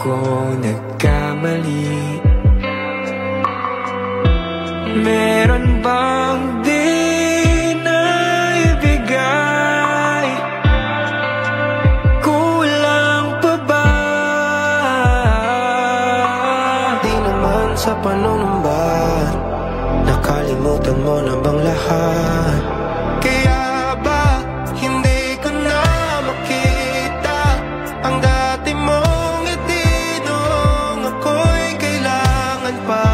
ako nagkamali? Meron bang di na ibigay? Kulang pa ba? Di naman sa panunumbat, nakalimutan mo na bang lahat? Kaya ba hindi ko na makita ang dati mong ngiti noong ako'y kailangan pa?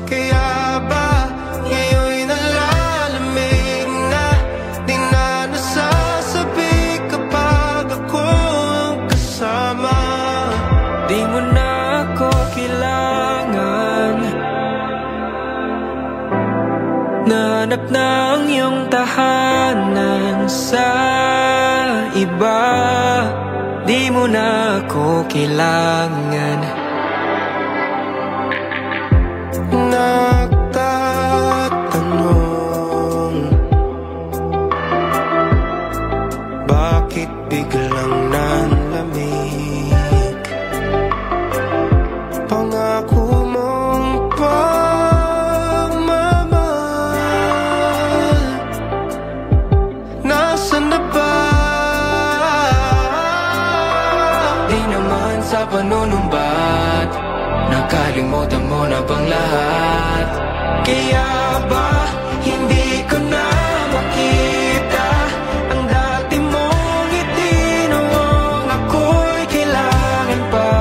Kaya ba ngayon'y nalalamig na, di na nasasabi kapag ako ang kasama? Di mo na ako kailangan, nahanap na ang iyong tahanan sa iba. Di mo na ako kailangan. Nagtatanong, bakit biglang nanlamig? Pangako mong pagmamahal, nasaan na ba? Di naman sa panunumbat, nakalimutan mo na bang lahat? Kaya ba hindi ko na makita ang dati mong ngiti noong ako'y kailangan pa?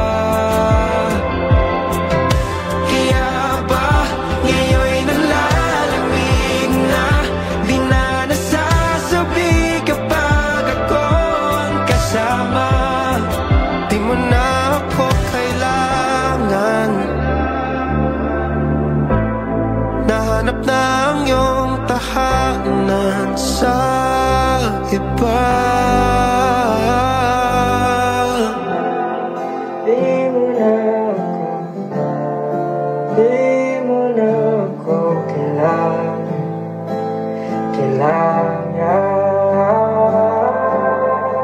Kaya ba ngayon'y nalalamig na, di na nasasabi kapag ako ang kasama? Di mo na ako kailangan, nahanap na ang iyong tahanan sa iba. Di mo na ako kailangan.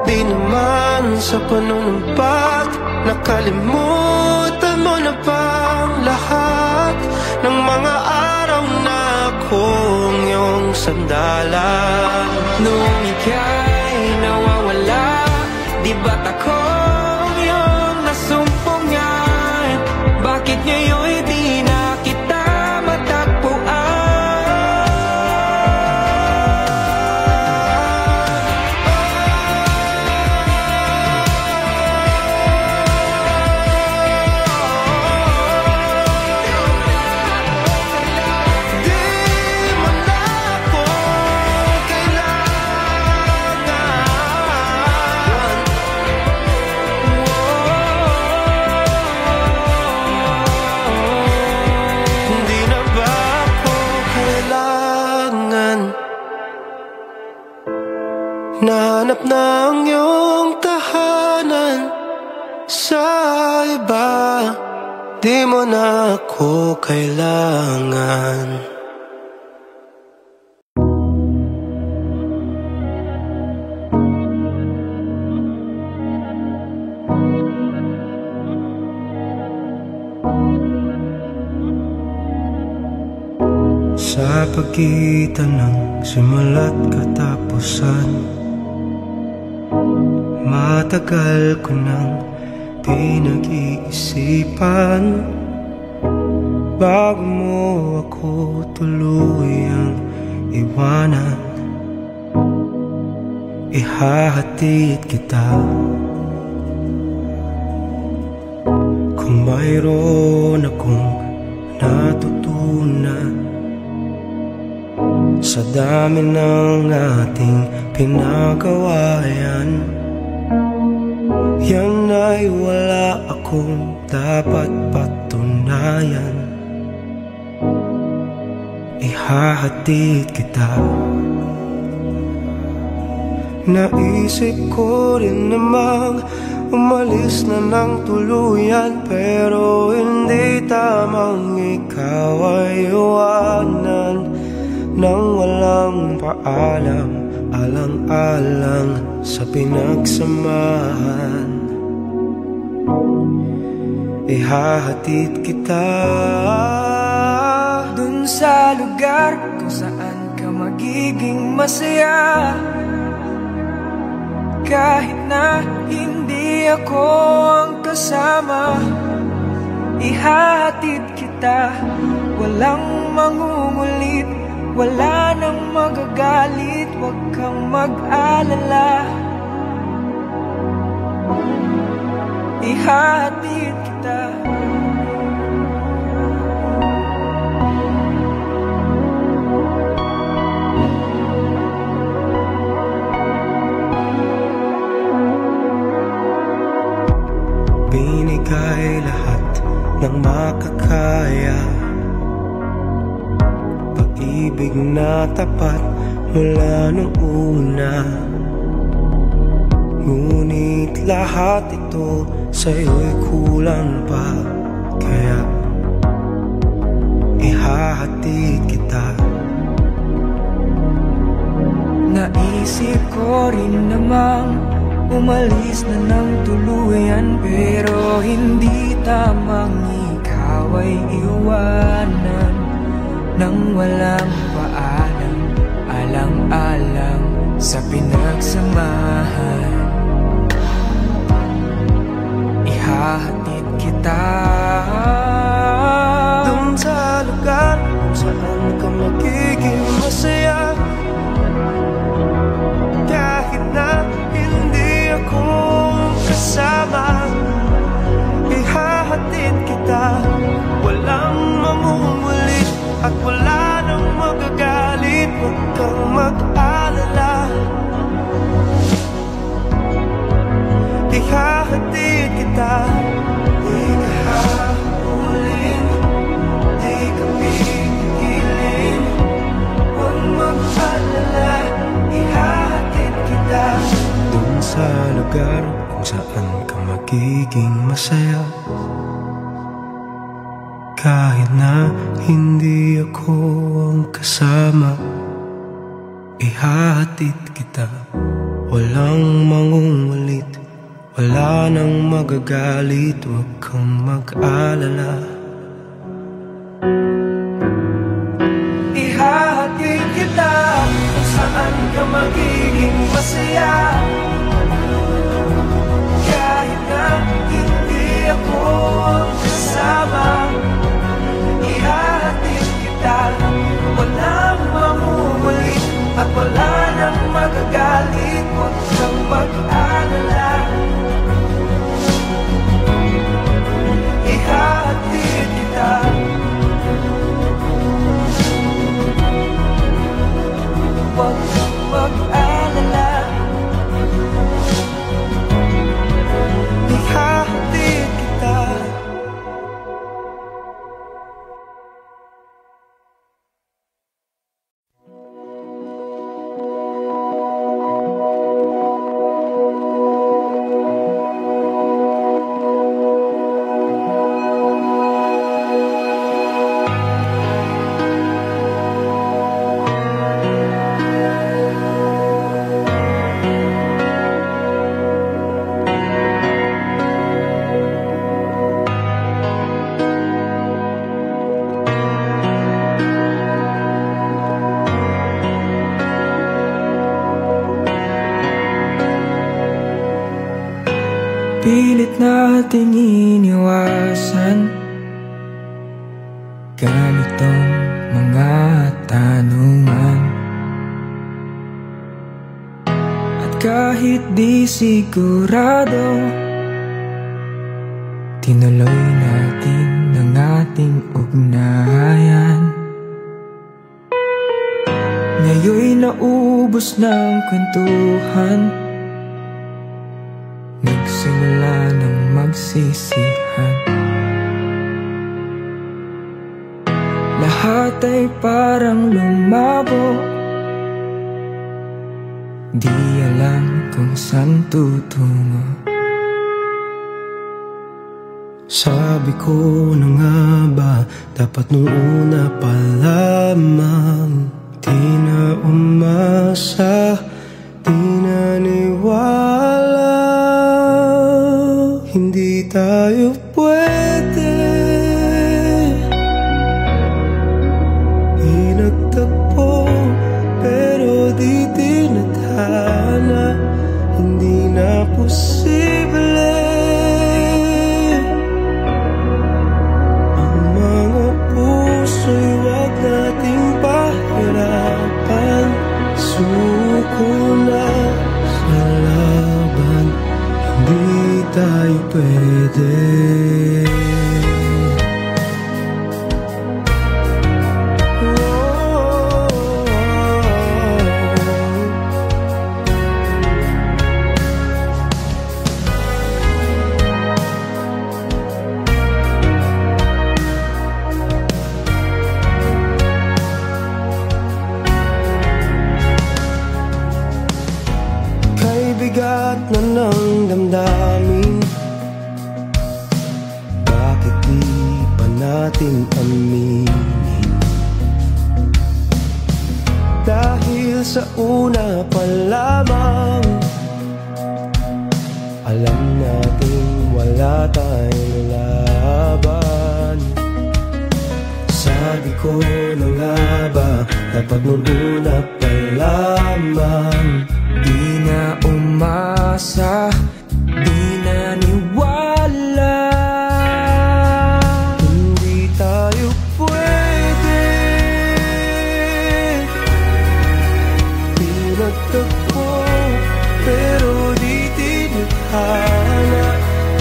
Di naman sa panunumpat, nakalimutan mo na bang lahat ng mga araw na akong iyong sandalan? Nung ika'y nawawala, di ba't akong iyong nasumpungan? Bakit ngayon'y di na kita matagpuan? Nahanap na ang iyong tahanan sa iba. Di mo na ako kailangan. Sa pagitan ng simula't katapusan, matagal ko nang pinag-iisipan bago mo ako tuluyang iwanan. Ihahatid kita kung mayroon akong natutunan sa dami ng ating pinagawa. Yan ay wala akong dapat patunayan. Ihahatid kita. Naisip ko rin namang umalis na ng tuluyan, pero hindi tamang ikaw ay iwanan nang walang paalam, alang-alang sa pinagsamahan. ihahatid kita dun sa lugar kung saan ka magiging masaya. Kahit na hindi ako ang kasama, ihahatid kita. Walang mangungulit, wala nang magagalit. Huwag kang mag-alala, ihahatid kita. Binigay lahat ng makakaya, pag-ibig na tapat mula nung una. Ngunit lahat ito sa'yo'y kulang pa, kaya ihahatid kita. Naisip ko rin namang umalis na ng tuluyan, pero hindi tamang ikaw ay iwanan nang walang paalam, alang-alang sa pinagsamahan. Ihahatid kita dun sa lugar kung saan ka magiging masaya. Kahit na hindi ako kasama, ihahatid kita. Walang mamumulit at wala nang magagalit. Huwag kang mag-alala, ihahatid kita. Di ka habulin, di ka pipigilin. Huwag mag-alala, ihahatid kita dun sa lugar kung saan ka magiging masaya. Kahit na hindi ako ang kasama, ihahatid kita. Walang mangungulit, wala nang magagalit. Huwag kang mag-alala, ihahatid kita kung saan ka magiging masaya. Kahit na hindi ako ang kasama, ihahatid kita. Walang mamumulit at wala nang magagalit. Huwag kang mag-alala, ihahatid kita. Huwag kang mag-alala, ihahatid kita. pilit nating iniwasan ganitong mga tanungan. At kahit di sigurado, tinuloy natin ang ating ugnayan. Ngayon'y naubos ng kwentuhan, nagsimula ng magsisihan. Lahat ay parang lumabo, di alam kung saan tutungo. Sabi ko na nga ba, dapat nung una pa lamang, di na umasa, di na niwala. Hindi tayo pwede pinagtagpo, pero di tinadhana. Hindi na posible ang mga puso'y wag nating pahirapan. Suko na sa laban, hindi tayo pwede. Bigat na ng damdamin, bakit di pa natin aminin? Dahil sa una pa lamang alam natin wala tayong laban. Sabi ko na nga ba, dapat nung una pa lamang. Di na umasa, di na niwala. Hindi tayo pwede pinagtagpo, pero di tinadhana.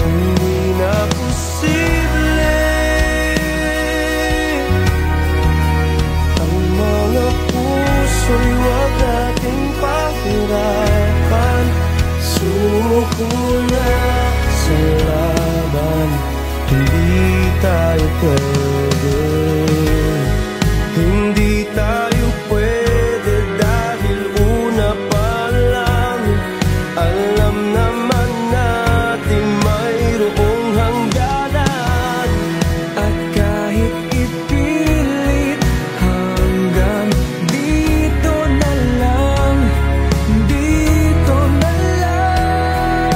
Hindi na posible ang mga puso'y wag nating pahirapan. Suko na sa laban, hindi tayo pwede. Hindi tayo pwede dahil una pa lang alam naman natin mayroong hangganan. At kahit ipilit hanggang dito na lang, dito na lang.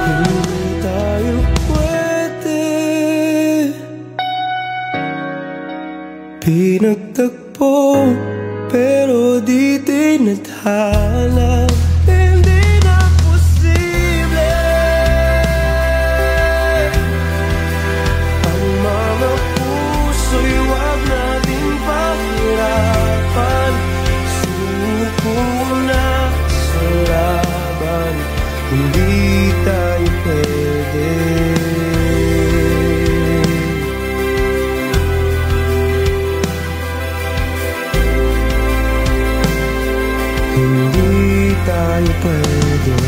Hindi tayo pwede pinagtagpo, pero di tinadhana. Hindi na posible ang mga puso'y wag nating pahirapan. Suko na sa laban, hindi tayo pwede. Hindi tayo pwede.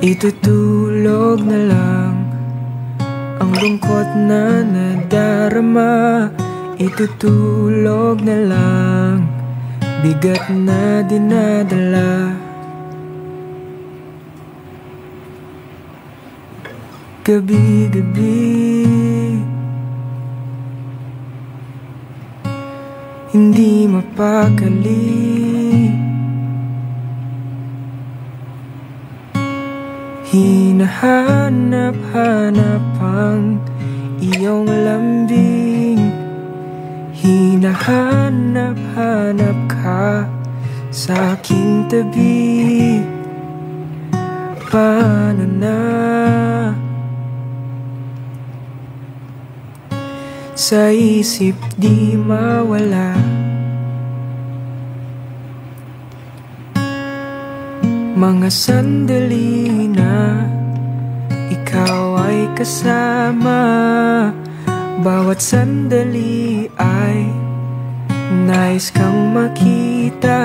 Itutulog na lang ang lungkot na nadarama. Itutulog na lang bigat na dinadala. Gabi-gabi hindi mapakali. Hinahanap-hanap ang iyong lambing. Hinahanap-hanap ka sa aking tabi. Paano na? Sa isip di mawala. Mga sandali na ikaw ay kasama. Bawat sandali ay nais kang makita.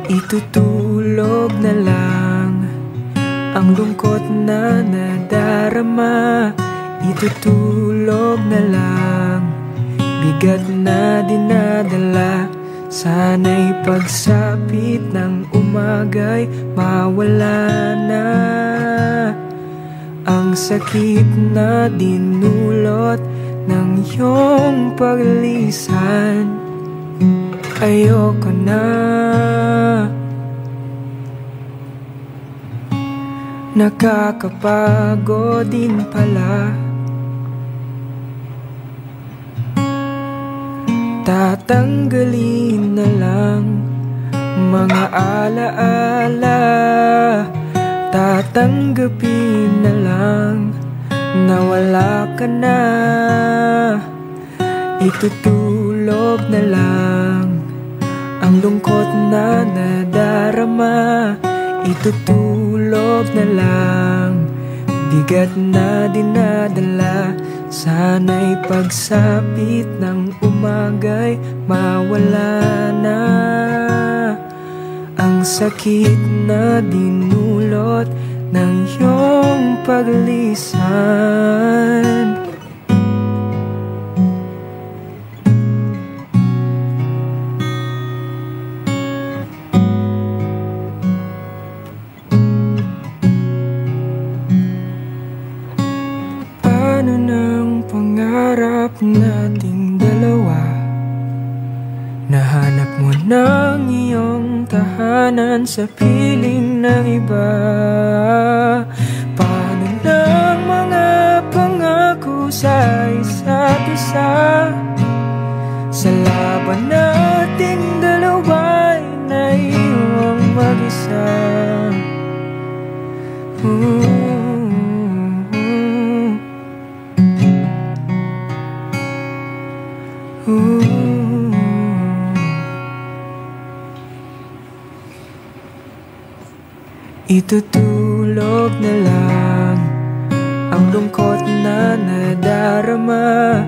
Itutulog na lang ang lungkot na nadarama. Itutulog na lang bigat na dinadala. Sana'y pagsapit ng umaga'y mawala na ang sakit na dinulot ng iyong paglisan. Ayoko na, nakakapagod din pala. Tatanggalin na lang mga alaala, tatanggapin na lang na wala ka na. Itutulog na lang ang lungkot na nadarama. Itutulog na lang bigat na dinadala. Sana'y pagsapit ng umaga'y mawala na ang sakit na dinulot ng iyong paglisan. Paano ng pangarap nating dalawa? Nahanap mo ng iyong tahanan sa piling ng iba. Paano ng mga pangako sa isa't isa? Sa laban nating dalawa'y naiwang mag-isa. Itutulog na lang ang lungkot na nadarama.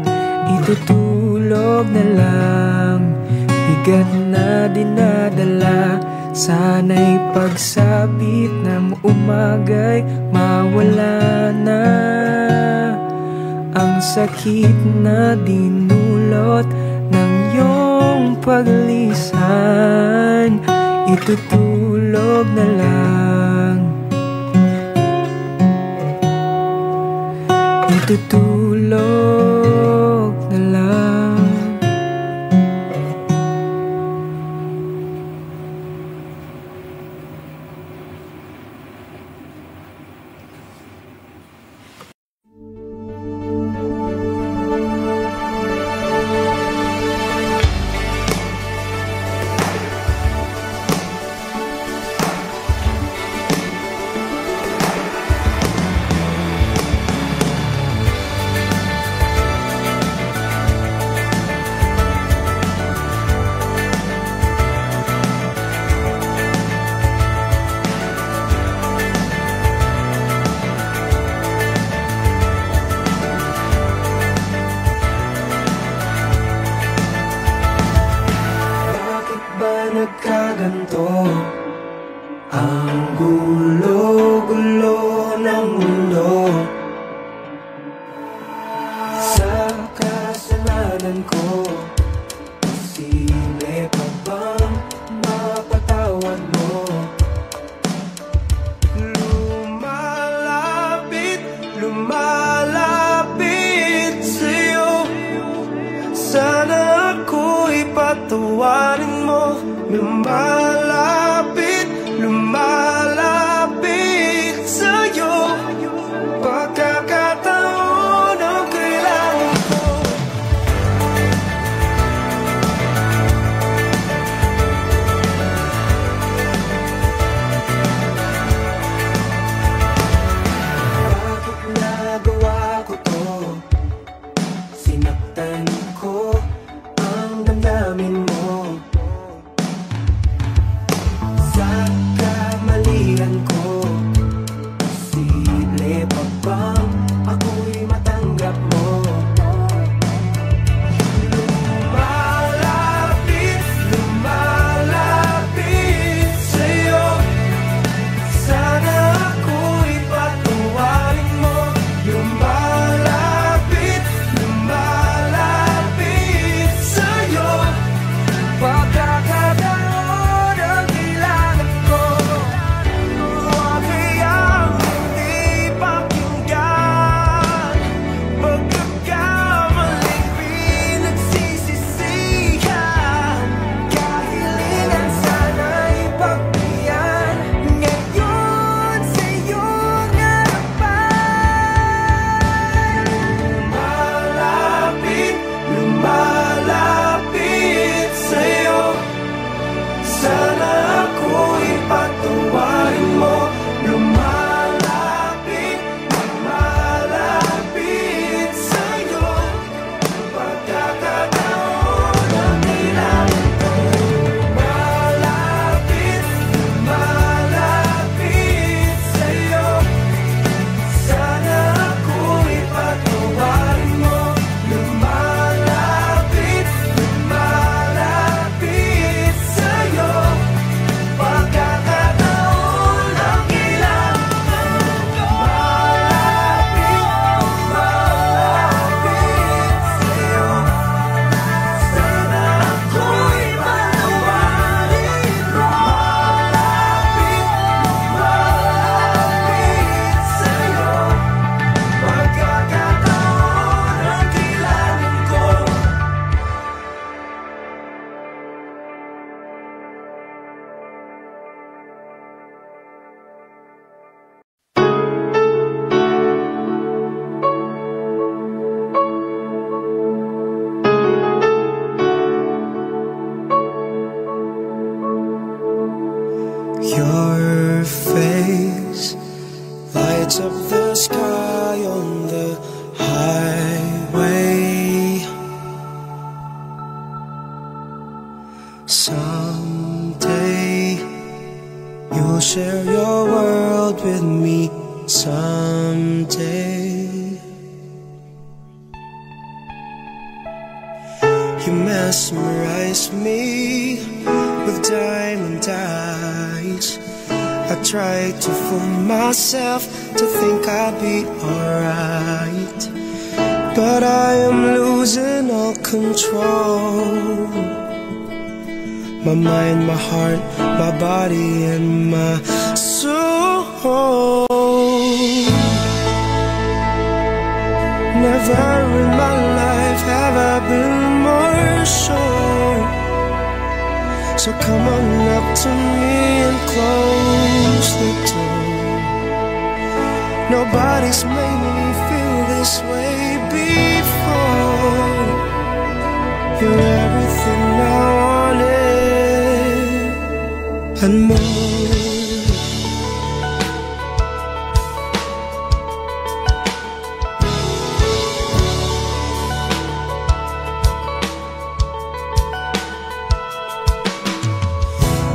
Itutulog na lang bigat na dinadala. Sana'y pagsapit ng umaga'y mawala na ang sakit na dinulot ng iyong paglisan. Itutulog na lang, itutulog na lang. Nagkaganto ang gulo-gulo ng mundo. Sa kasalanan ko, posible pa bang mapatawad mo? Lumalapit sa'yo. Sana ako'y patawarin mo. Lumalapit sa'yo. Pagkakataon ang kailangan ko. Bakit nagawa ko to? Sinaktan ko ang damdamin mo. Your face lights up the sky on the highway. Someday you'll share your world with me. Someday you mesmerize me with diamond eyes. I try to fool myself to think I'll be alright, but I am losing all control. My mind, my heart, my body, and my soul. Never in my life have I been more sure. So come on up to me and close the door. Nobody's made me feel this way before. You're everything I wanted and more.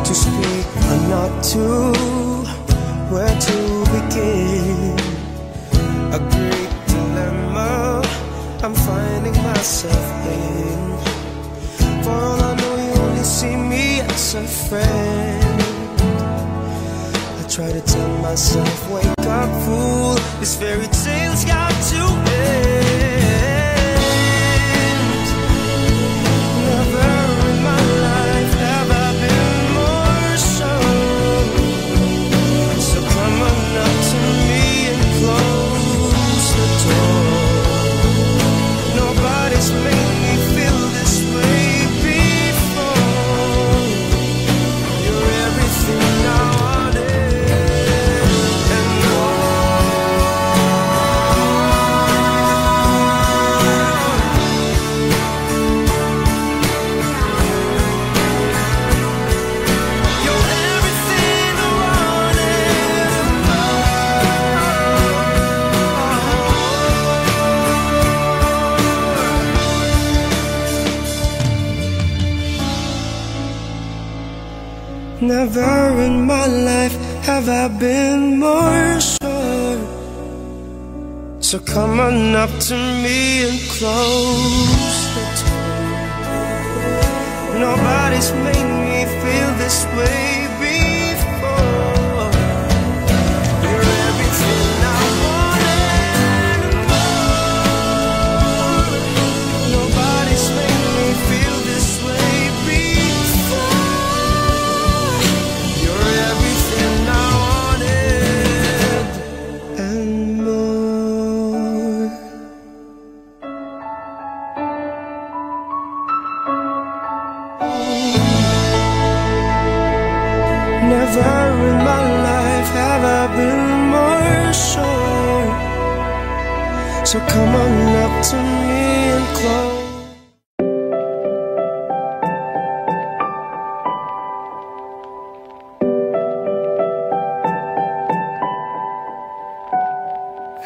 To speak or not to, where to begin? A great dilemma I'm finding myself in. For all I know, you only see me as a friend. I try to tell myself, wake up, fool, this fairy tale's got to end. Never in my life have I been more sure. So come on up to me and close the door. Nobody's made me feel this way before. You're everything I wanted and you're everything I wanted and never in my life have I been more sure. So come on up to me and close the door. Nobody's made me feel this way before. You're everything I wanted and more. Nobody's made me feel this way before. You're everything I wanted and more. Never in my life have I been more sure. So come on up to me and close.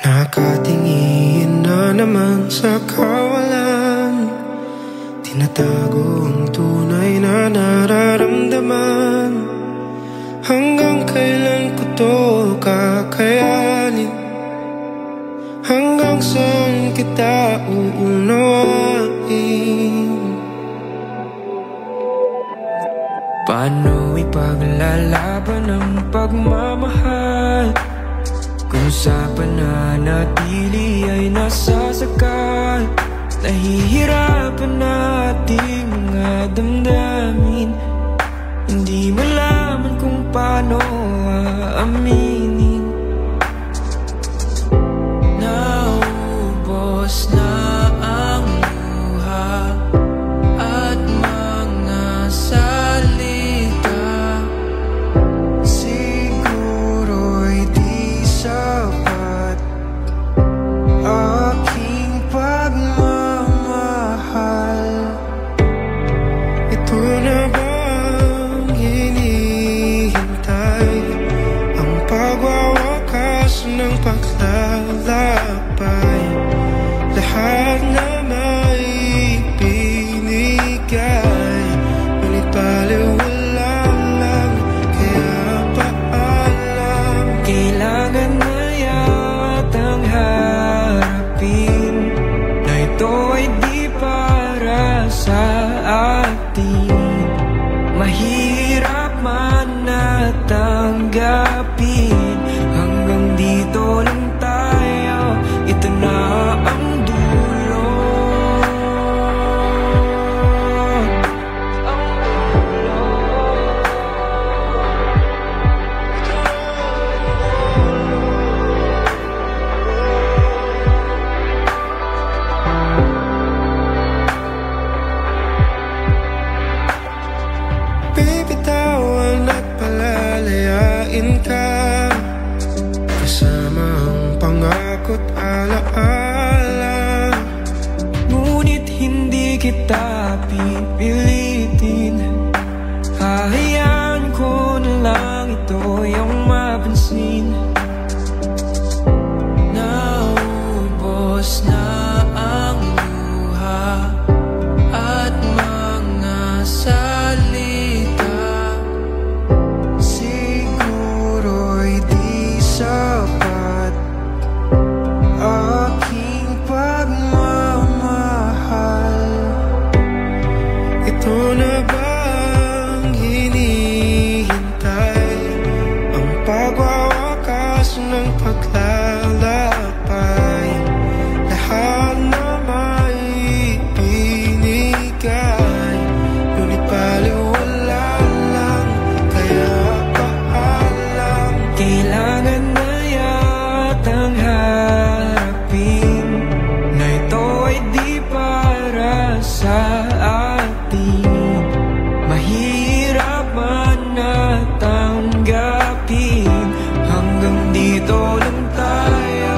Nakatingin na naman sa kawalan, tinatago ang tunay na nararamdaman. Hanggang kailan ko to kakayanin? Hanggang saan kita uunawain? Paano ipaglalaban ang pagmamahal kung sa pananatili ay nasasakal? Nahihirapan na ating mga damdamin, hindi malaman kung paano aaminin. Naubos na ang luha at mga salita. Siguro'y di sapat aking pagmamahal. Ito na mahirap man na tanggapin. Hanggang dito lang tayo, ito na ang dulo. Bibitawan at palalayain ka, kasama ang pangako't alaala. Ngunit hindi kita pipilitin, hahayaan ko na lang ito yung mapansin. Naubos na ang luha at mga salita, siguro'y di sapat aking pagmamahal. Ito na bang hinihintay, ang pagwawakas ng paglalakbay? Lahat na may ibinigay, ngunit baliwala lang, kaya paalam. Kailangan na yatang harapin na ito ay di para sa atin. Mahirap man na tanggapin, hanggang dito lang tayo,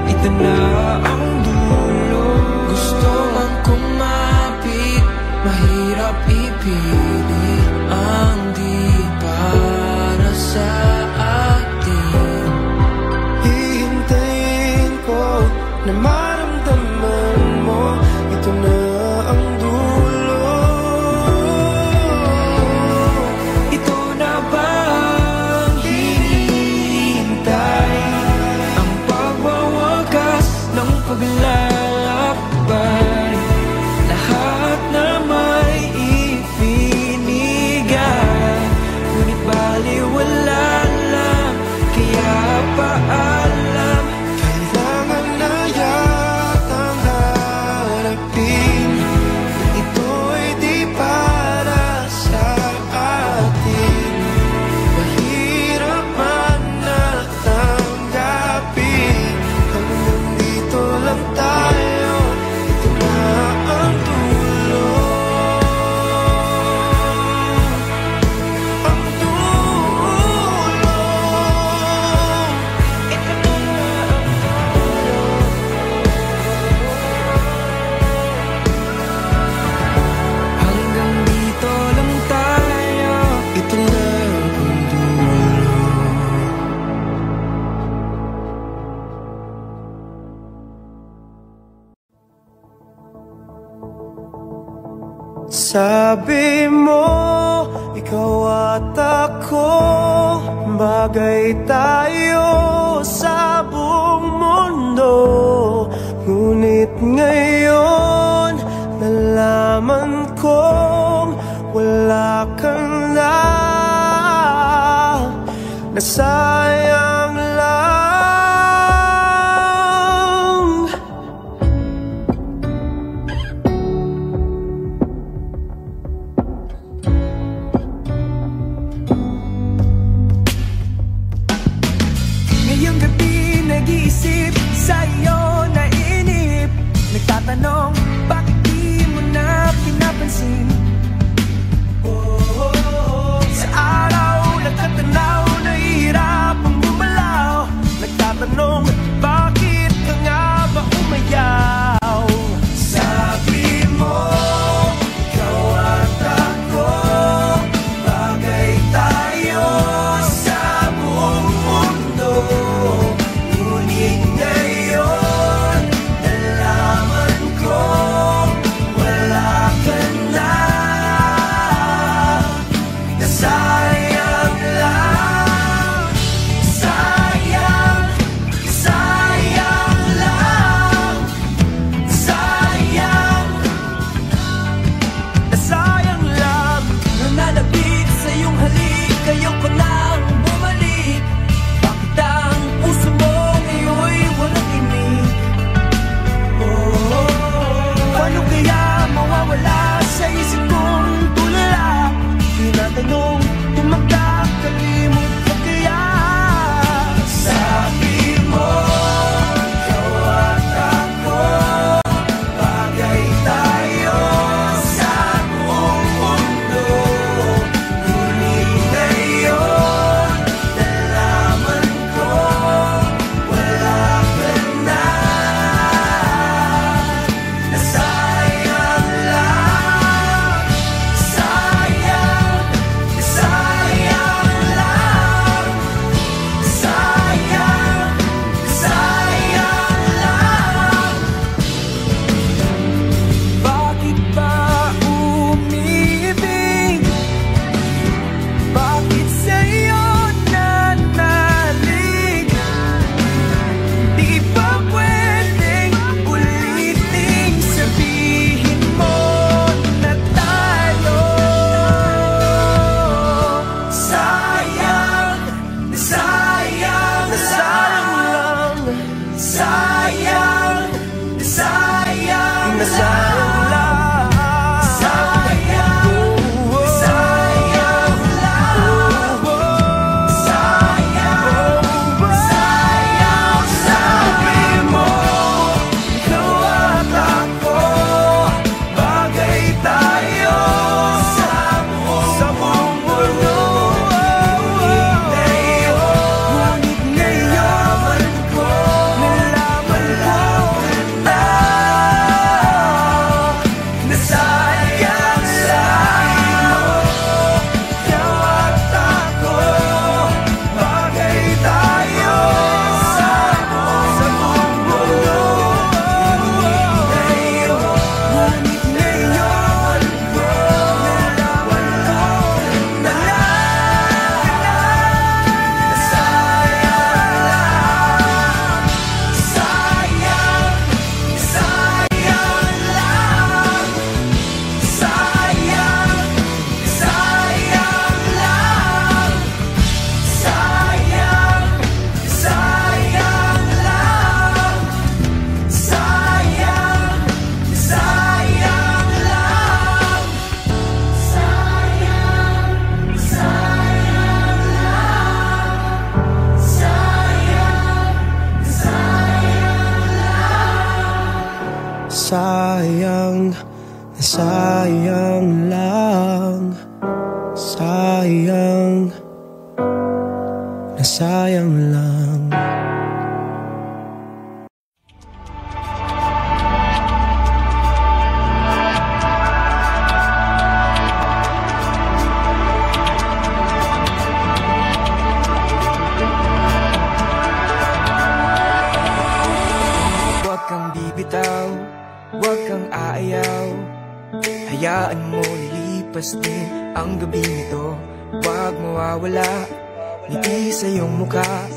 ito na ang dulo. Gusto man kumapit, mahirap ipilit ang di para sa atin. Hihintayin ko na maramdaman mo, ito na ang dulo. Ito na ba ang hinihintay, ang pagwawakas ng paglalakbay? Lahat na may ibinigay, ngunit baliwala lang, kaya paalam. Kailangan na yatang harapin, ito ay di para sa atin. Mahirap man na tanggapin, hanggang dito lang tayo, ito na ang dulo. Ang dulo. Ito na ang hanggang dito lang tayo. Ito na ang dulo. Sabi mo, ikaw at ako, bagay tayo sa buong mundo. Ngunit ngayon, nalaman kong wala kang na, nasayang lang. Ngayong gabi nag-iisip sa'yo, nainip, nagtatanong, bakit di mo na pinapansin? Sa araw nagtatanaw, nahihirap ang tanong kung magkakalimot ka kaya. Sabi mo, ikaw at ako, bagay tayo sa buong mundo. Ngunit ngayon, nalaman ko, wala ka na. Nasayang lang, sayang, sayang lang, sayang, sayang lang. Bakit ba umibig? Bakit sa'yo nanalig? Di ba pwedeng ulitin? Sabihin mo na tayo. Sayang, sayang, sayang lang. Sayang, sayang, sayang lang. Sayang, sayang lang. Sayang, sayang. Sabi mo, ikaw at ako, bagay tayo sa buong mundo. Ngunit ngayon, nalaman ko na nasayang lang. Ikaw at ako, bagay tayo sa buong mundo. Ngunit ngayon, nalaman ko na nasayang lang. Sayang, sayang lang. Sayang, sayang lang. Sayang, sayang lang. Sayang, sayang lang. Sayang, sayang lang. Sayang, sayang lang. Sayang, sayang lang. Sayang, sayang lang. Huwag kang bibitaw, huwag kang aayaw. Hayaan mo lilipas din ang gabing ito. Huwag mawawala ngiti sa iyong mukha.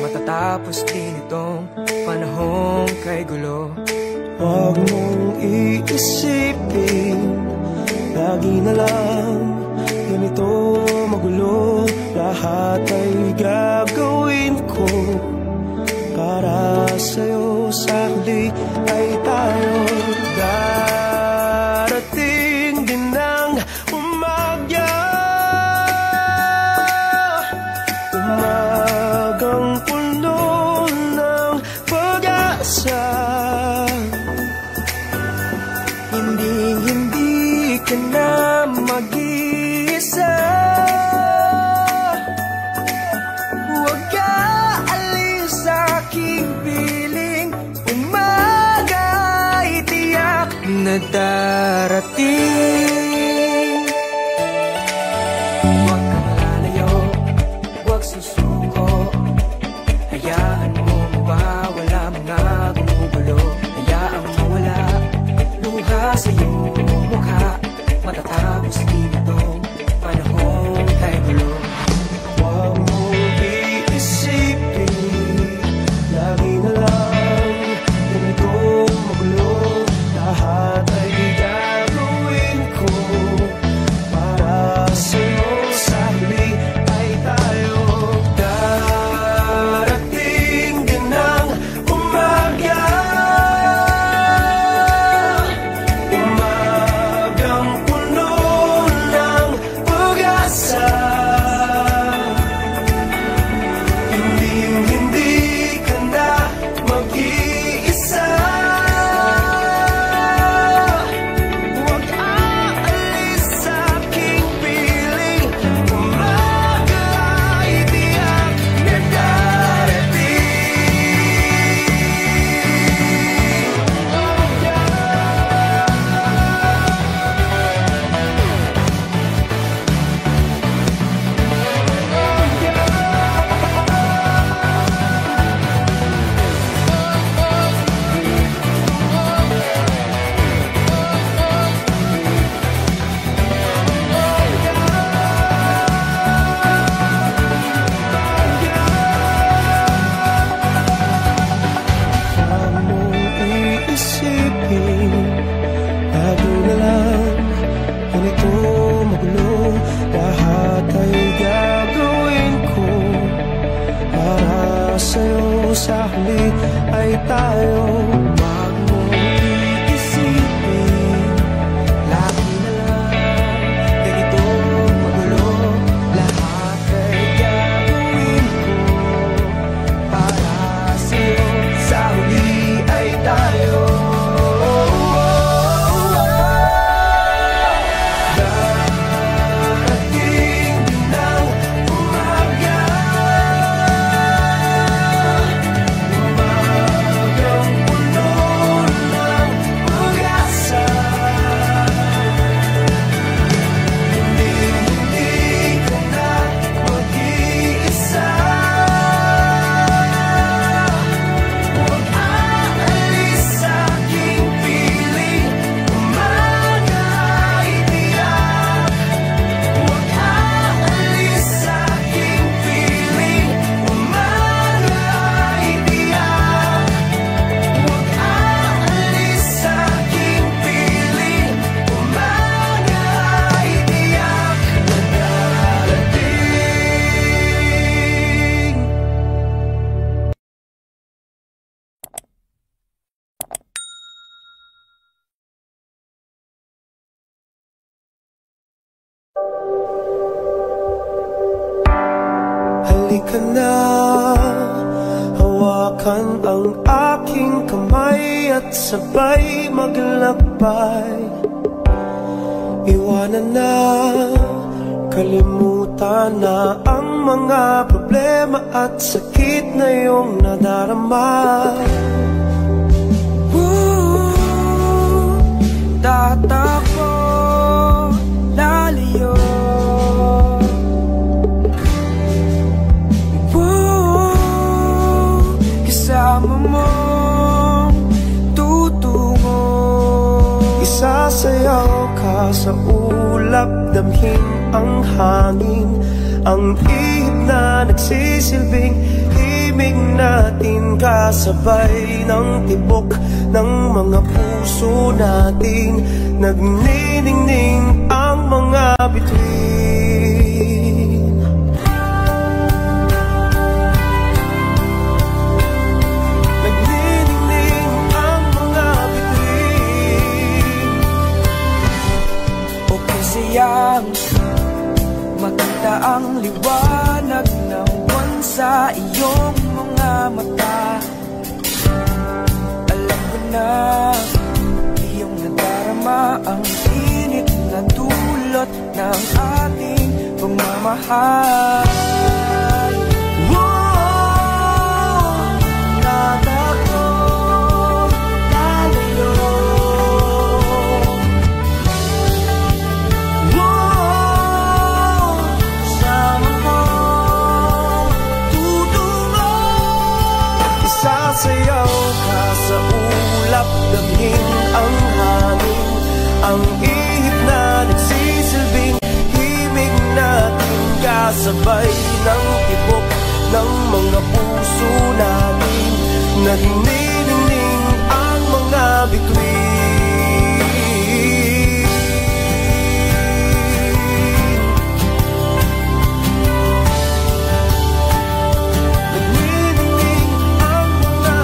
Matatapos din itong panahong kay gulo. Huwag mong iisipin, lagi na lang ganito magulo. Lahat ay gagawin ko para sa'yo. Sa huli ay tayo darating din ng umaga. Umagang puno ng pag-asa. Hindi ka na mag-iisa. Huwag ka alis sa aking piling. Umaga'y tiyak na darating. Huwag kang lalayo, huwag susuko. Hayaan mo mawawala mga gumugulo. Hayaan mo wala luha sa iyong mukha. Matatapos din itong panahong kay gulo. Huwag mong iisipin, lagi na lang ganito magulo. Lahat ay gagawin ko para sa'yo. Sa huli ay tayo darating din ng umaga. Umagang puno ka na, hawakan ang aking kamay at sabay maglakbay. Iwanan na, kalimutan na ang mga problema at sakit na iyong nadarama. Tatakbo, lalayo. Kasama mo, tutungo. Isasayaw ka sa ulap, damhin ang hangin, ang ihip na nagsisilbing himig natin, kasabay ng tibok ng mga puso natin. Nagniningning ang mga bituin. Nagniningning ang mga bituin. O kasiyang makita ang liwanag ng buwan sa iyong mga mata. Alam ko na iyong nadarama ang init na dulot ng ating pagmamahal. Tatakbo, lalayo. Sama mo, tutungo. Isasayaw ka sa ulap, damhin ang hangin, ang ihip na nagsisilbing himig natin, kasabay ng tibok ng mga puso natin. Nagniningning ang mga bituin. Nagniningning ang mga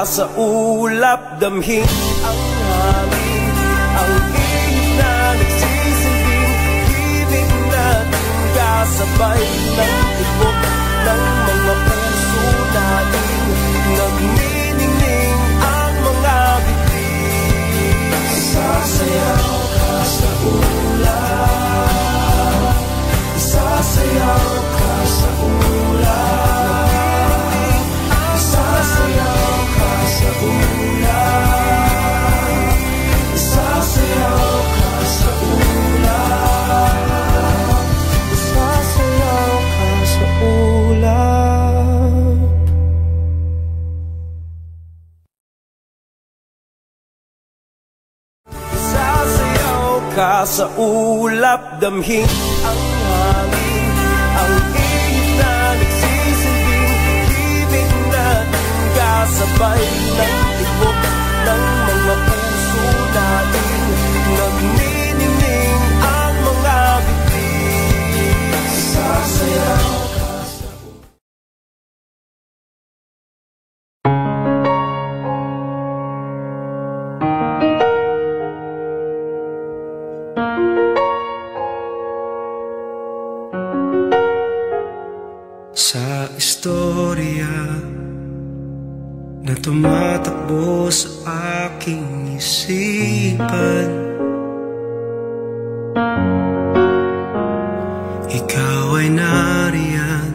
sa ulap, damhin ang hangin, ang ihip na nagsisilbing himig natin, kasabay ng tibok ng mga puso natin. Nagniningning ang mga bituin. Isasayaw ka sa ulap, isasayaw ka sa ulap, isasayaw ka sa ulap, isasayaw ka sa ulap, isasayaw ka sa ulap. Isasayaw ka sa ulap, damhin ang hangin, ang ihip na nagsisilbing himig natin, kasabay ng tibok ng mga puso natin. Nagniningning ang mga bituin. Sasayaw ka sa sa istorya na tumatakbo sa aking isipan. Ikaw ay nariyan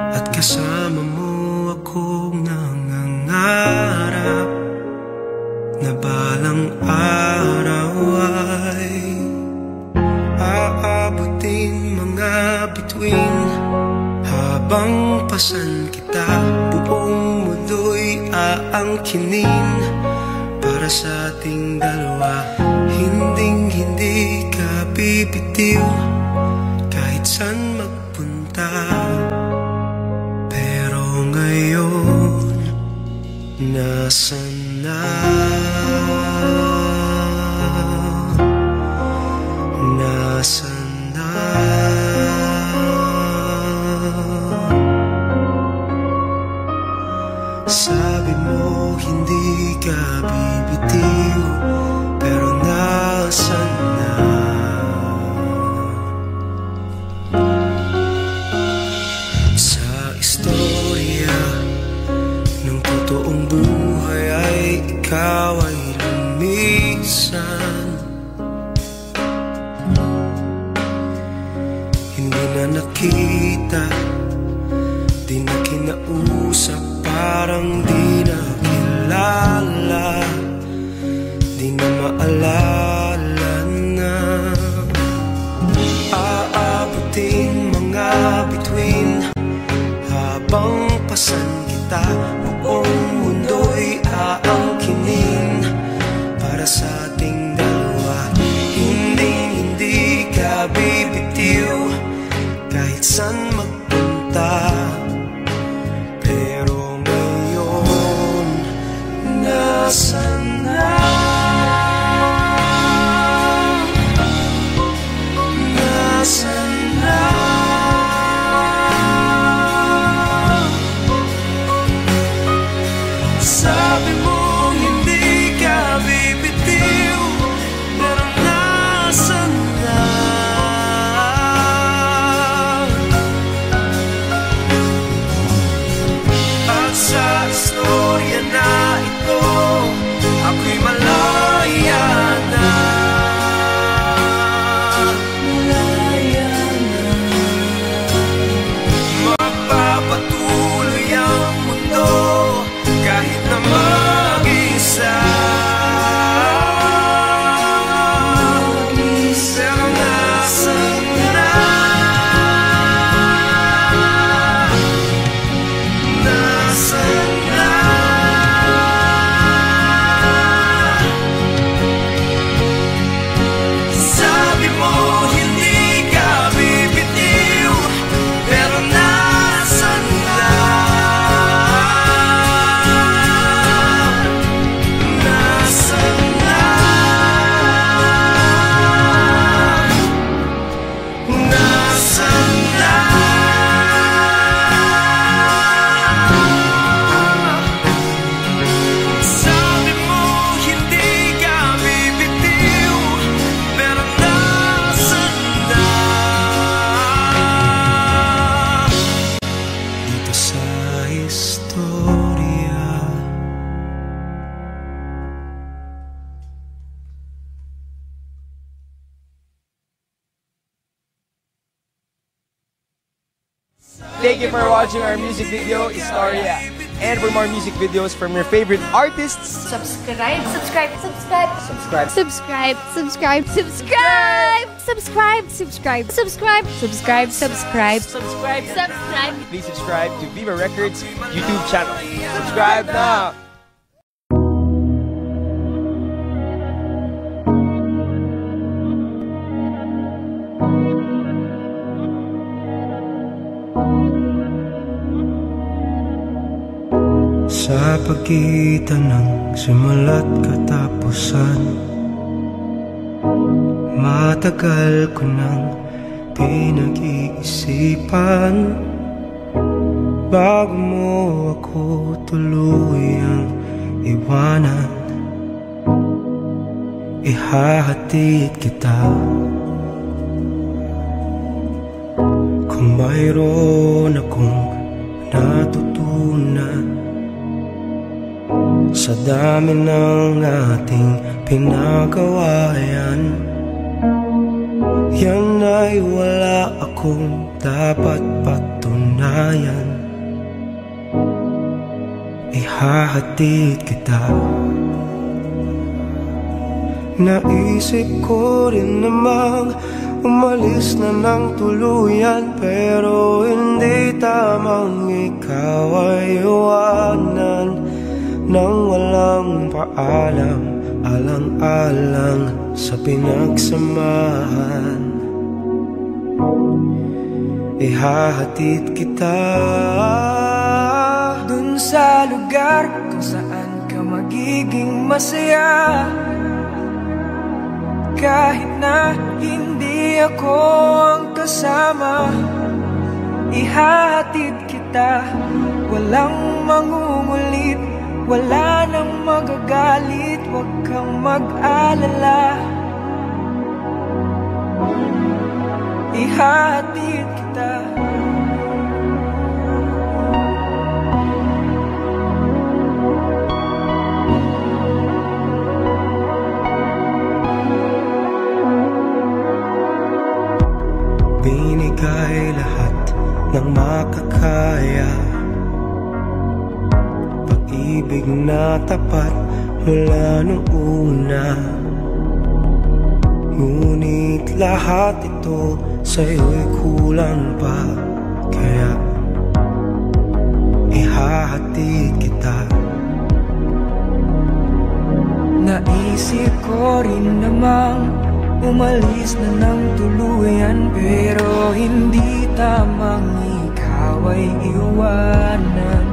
at kasama mo akong nangangarap na balang araw ay Habang pasan kita, buong mundo'y aangkinin para sa ating dalawa. Hinding-hindi ka bibitiw kahit saan magpunta. Pero ngayon, nasan na? Nasan na? Sabi mo hindi ka bibitiw, pero nasan na? Sa istorya ng totoong buhay ay ikaw ay lumisan. Hindi na nakita, di na kinausap, parang di na kilala, di na maalala na. Aabutin mga bituin habang pasan kita, buong mundo'y aangkinin para sa ating dalawa. Hindi ka bibitiw kahit saan magpunta. Pero ngayon, nasan na? Nasan na? Sabi mo hindi ka bibitiw, pero nasan na? At sa istorya na ito, ako'y malaya na. Malaya na. Magpapatuloy ang mundo kahit na mag-isa. Pero nasan na? Nasan na? Sabi mo hindi ka bibitiw, pero nasan na? Nasan na? Nasan na? Sabi mo hindi ka bibitiw, pero nasan na? Dito sa istorya. Thank you for watching our music video, Historia. And for more music videos from your favorite artists, Subscribe, subscribe, subscribe, subscribe. subscribe, subscribe, subscribe, subscribe, subscribe, subscribe, subscribe, subscribe, subscribe, subscribe. Please subscribe to Viva Records YouTube channel. Subscribe now! Sa pagitan ng simula't katapusan, matagal ko nang pinag-iisipan. Bago mo ako tuluyang iwanan, ihahatid kita. Kung mayroon akong natutunan sa dami ng ating pinagawa, yan ay wala akong dapat patunayan. Ihahatid kita. Naisip ko rin namang Umalis na ng tuluyan, pero hindi tamang ikaw ay iwanan nang walang paalam, alang-alang sa pinagsamahan. Ihahatid kita dun sa lugar kung saan ka magiging masaya, kahit na hindi ako ang kasama. Ihahatid kita, walang mangungulit, wala nang magagalit, huwag kang mag-alala. Ihahatid kita. Binigay lahat ng makakaya, pag-ibig na tapat mula nung una. Ngunit lahat ito sa'yo'y kulang pa, kaya ihahatid kita. Naisip ko rin namang umalis na ng tuluyan, pero hindi tamang ikaw ay iwanan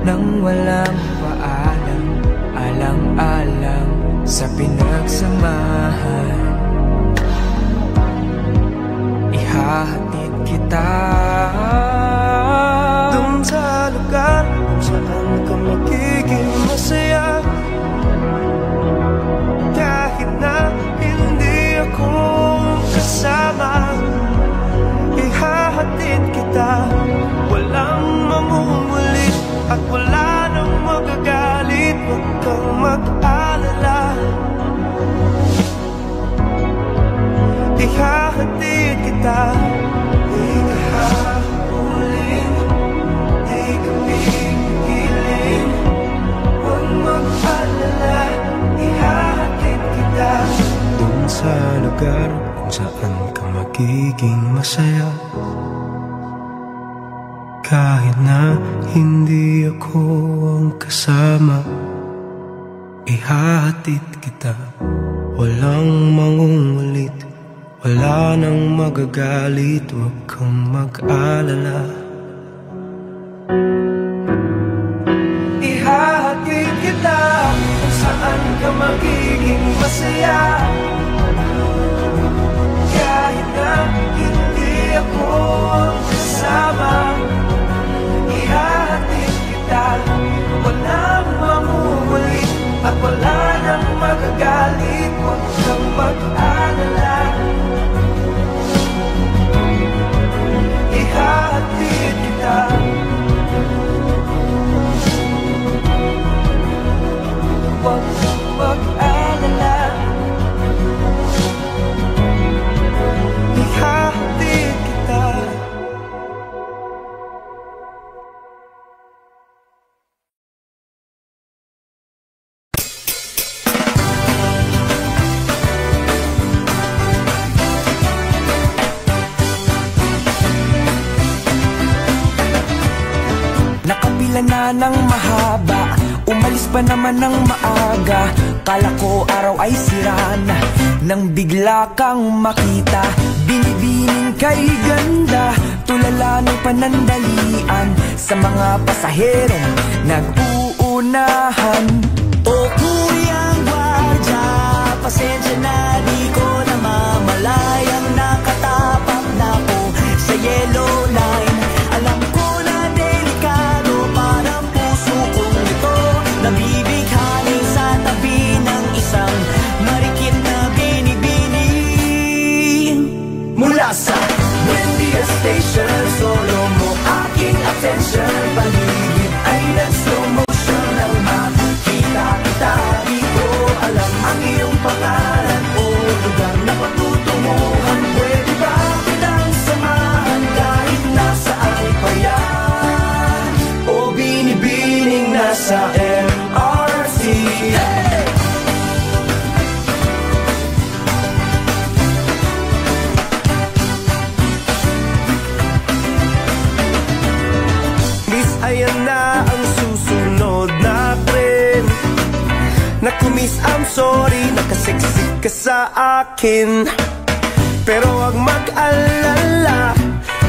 nang walang paalam, alang-alang sa pinagsamahan. Ihahatid kita dun sa lugar kung saan ka magiging masaya, kahit na hindi ako kasama. Ihahatid kita, walang mamumulit at wala nang magagalit, huwag kang mag-alala. Ihahatid kita, di ka habulin, di ka pipigiling, huwag mag-alala. Ihahatid kita dun sa lugar kung saan ka magiging masaya, kahit na hindi ako ang kasama. Ihahatid kita, walang mangungulit, wala nang magagalit, huwag kang mag-alala. Ihahatid kita kung saan ka magiging masaya, kahit na hindi ako ang kasama. Ihahatid kita, walang mamumulit at wala nang magagalit, huwag kang mag-alala. Ihahatid kita, huwag kang mag-alala. Ihahatid kita. Nakapila na ng mahaba, umalis pa naman ng maaga. Kala ko araw ay sirana, nang bigla kang makita. Binibining kay ganda, tulala ng panandalian sa mga pasaherong nag-uunahan. O kuyang gwardiya, pasensya na, di ko na mamalayang nakatapak na po sa yellow line. Alam ko na delikado, parang puso kong ito nabibighani sa tabi ng isang marikit na binibini. Mula sa Buendia Station, solo mo aking attention. Paligid ay nag-slow motion nang makita kita. I'm sorry, nakasiksik ka sa akin. Pero wag mag-alala,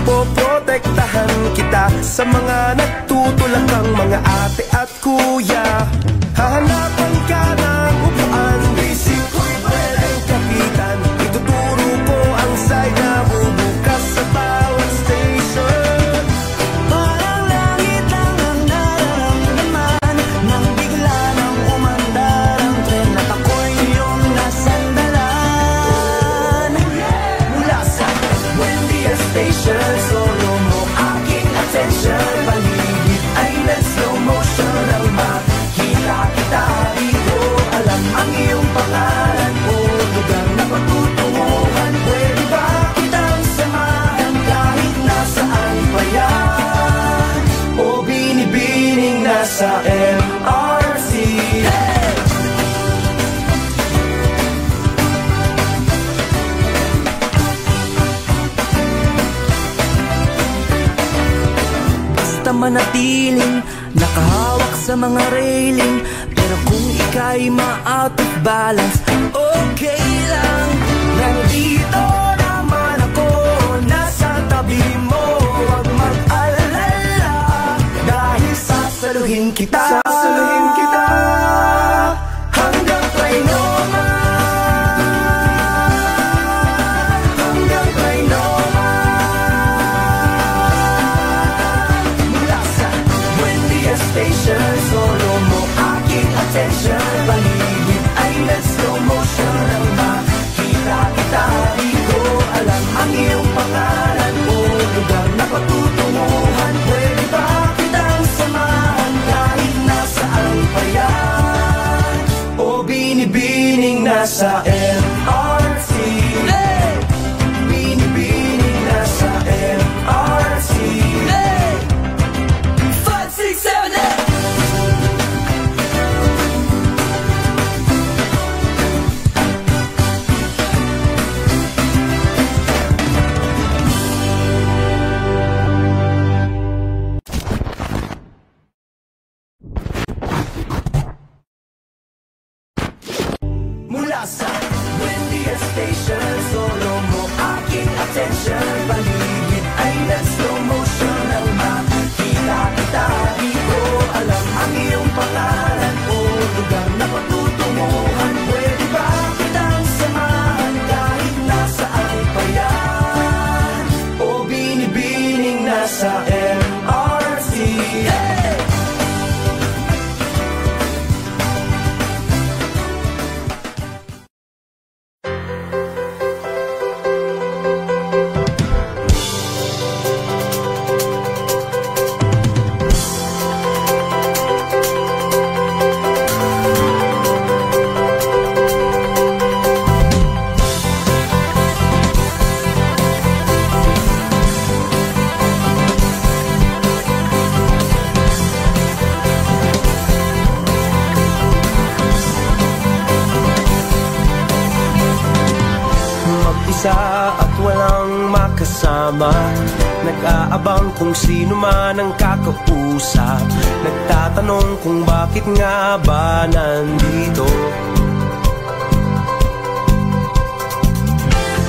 poprotektahan kita sa mga nagtutulakang mga ate at kuya. Hahanapan ka ng upuan, basic ko'y pwedeng kapitan. Ituturo ko ang side na bubukas sa bawat station. Parang langit lang ang nararamdaman nang bigla nang umandar ang tren at ako'y iyong nasandalan. Mula sa Buendia Station, solo mo aking attention. Paligid ay nag-slow motion ang makita kita dito. Alam ang iyong pangalan o lugar na patutunguhan. Pwede ba kitang samahan kahit nasaan pa yan? O binibining nasa MRC. Hey! Basta manatiling nakahawak sa mga railing, pero kung ika'y ma-out of balance, okay lang. Nandito naman ako, nasa tabi mo. Huwag mag-alala, dahil sasaluhin kita. Sasaluhin kita hanggang Trinoma. Hanggang Trinoma. Mula sa Buendia Station, solo mo aking attention. Paligid ay nag-slow motion ang makita kita dito. Alam ang iyong pangalan o lugar na patutunguhan. Pwede ba kitang samahan kahit nasaan pa yan? O binibining nasa MRC. Hey! Binibining nasa MRC. Hey! 5, 6, 7, 8. Mula sa Buendia Station, solo mo aking attention. Paligid ay nag-slow motion ang makita kita dito. Alam ang iyong pangalan o lugar na patutunguhan. Pwede ba kitang samahan kahit nasaan pa yan? O binibining nasa MRC. Hey! Mag-isa at walang makasama, nag-aabang kung sino man ang kakausap. Nagtatanong kung bakit nga ba nandito.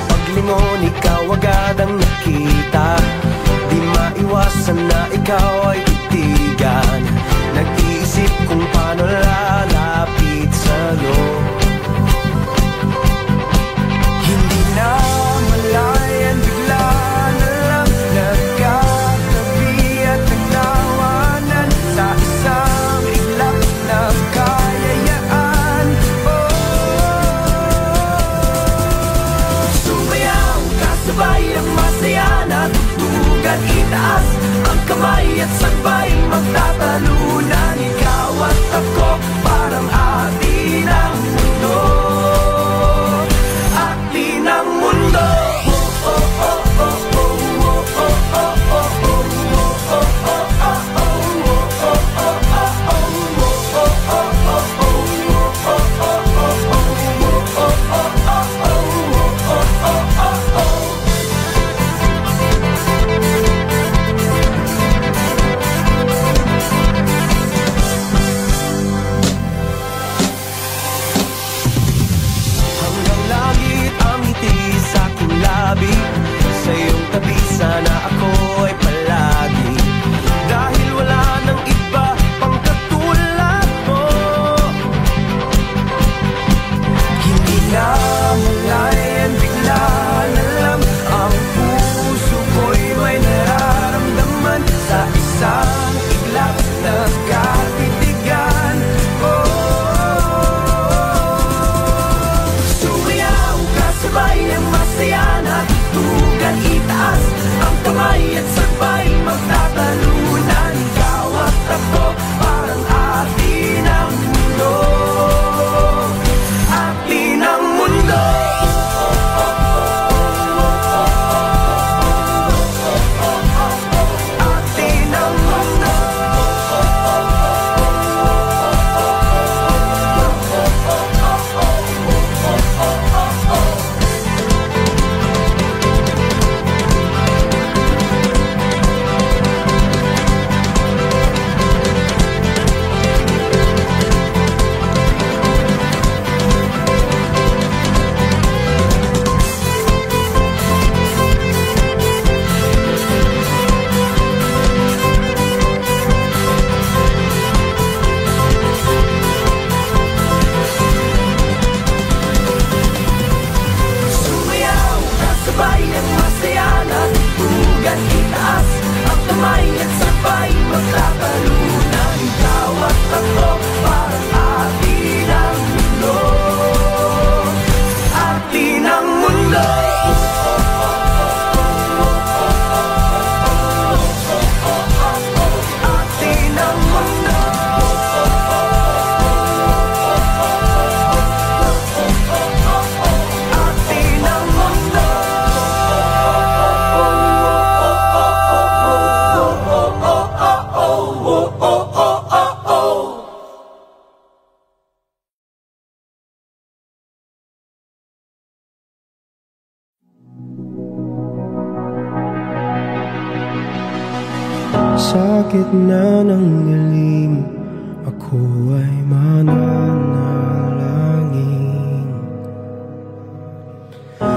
Paglingon ikaw agad ang nakita, di maiwasan na ikaw ay titigan. Nag-iisip kung paano lalapit sa'yo. Hindi na malayan, bigla na lang nagkatabi at nagtawanan sa isang iglap na kayayaan. Sumayaw, kasabay ang masaya na tutugan, itaas ang kamay at sabay magtatalunan. Ikaw at ako parang atin ang mundo. Atin ang mundo. Sa gitna ng dilim, ako ay mananalangin.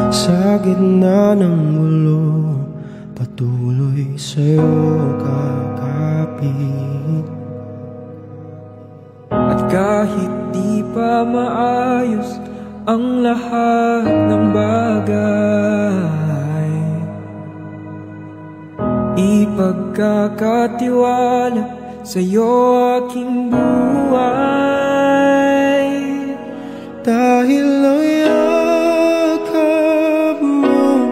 Sa gitna ng gulo, patuloy sa'yo kakapit. At kahit di pa maayos ang lahat ng bagay, ipagkakatiwala sa'yo aking buhay. Dahil ang yakap mo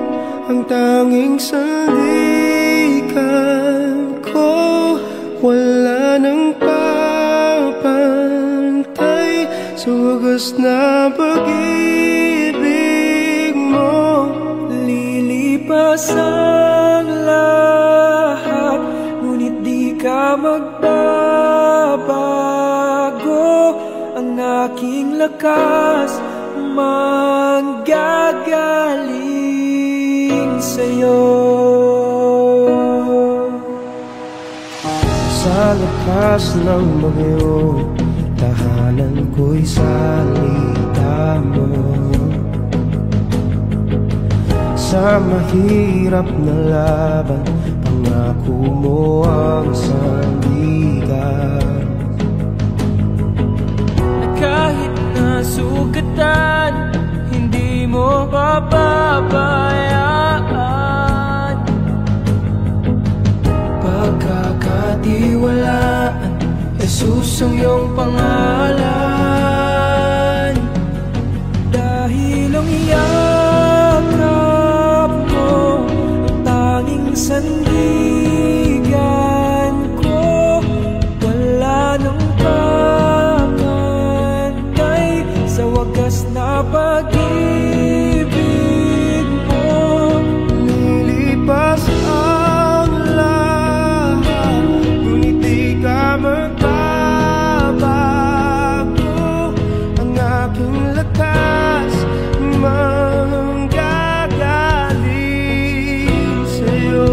ang tanging sandigan ko, wala nang papantay sa wagas na pag-ibig mo. Lilipas ang lahat, ngunit di ka magbabago. Ang aking lakas manggagaling sa'yo. Sa lakas ng bagyo, tahanan ko'y salita mo. Sa mahirap na laban, pangako mo ang sandigan. Kahit nasugatan, hindi mo papabayaan. Pagkakatiwalaan, Jesus ang iyong pangalan. Dahil ang yakap mo, tanging sandigan ko, wala nang pangantay sa wagas na pag-ibig mo. Lilipas ang lahat, ngunit di ka magbabago. Ang aking lakas manggagaling sa'yo.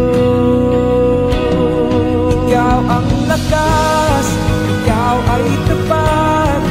Ikaw ang lakas, ikaw ay tapat,